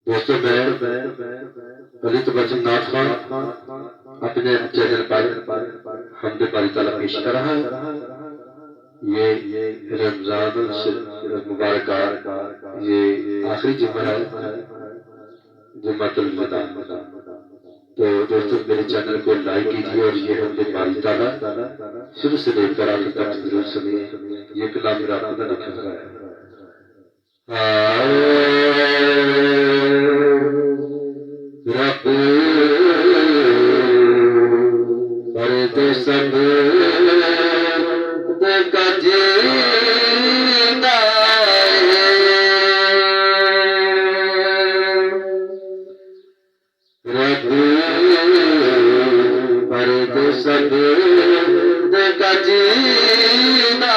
दोस्तों मैं ललित बचननाथ खान अपने चैनल पर हमद बारी ताला पेश कर रहा है। ये रमजान मुबारक का ये आखिरी जुम्मा है, जुम्मतुल विदा। तो दोस्तों मेरे चैनल को लाइक कीजिए और ये हमद बारी ताला शुरू से लेकर आखिर तक जरूर सुनिए। ये कलाम मेरा अपना लिखा हुआ है। रब बरद सब का जीना रब बरद सब का जीना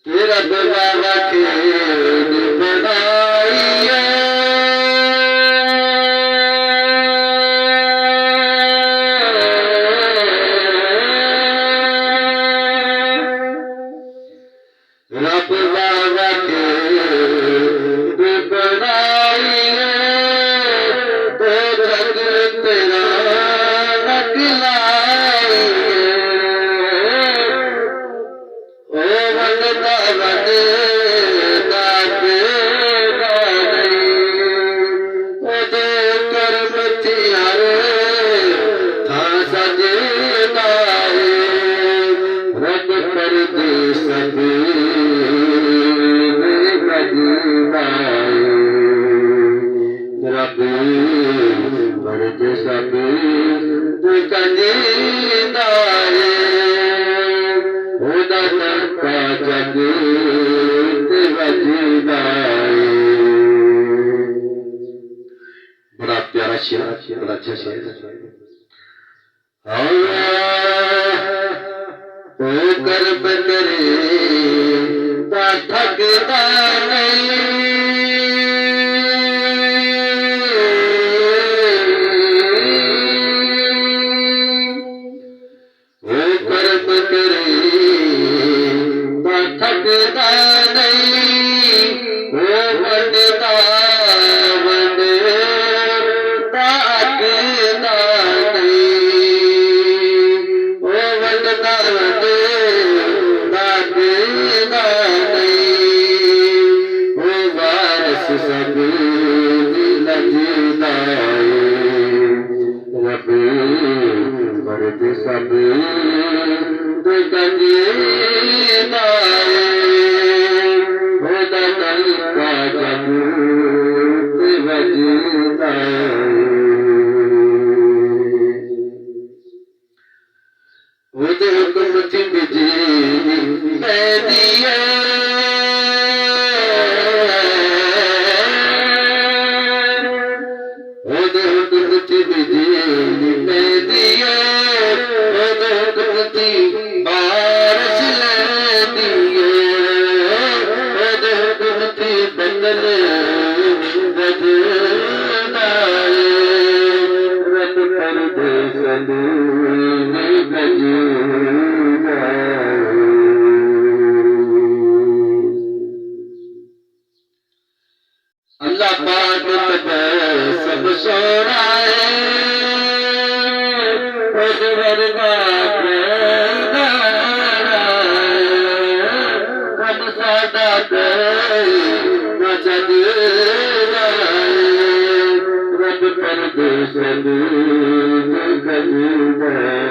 तेरा दरबार के बनाइए रब बाबा के बनाइए तो जग तेरा नकलाइए ओ वंदना वंदना बेगा नहीं ओ दे कर्म तियारे था सजना रब कर दे सभी रब बरद सब कजीदा होदा का जग वजीदा। बड़ा प्यारा शेर, बड़ा अच्छा शेर। ओ कर्म करे थकता नहीं थकता नहीं वो बनता बनता अकेला नहीं वो बनता बनता अकेला नहीं वो वारस सब लगता रब बरद सब गजीदा अल्लाह पाक सब सो रहा है कब सादा से दूर कभी न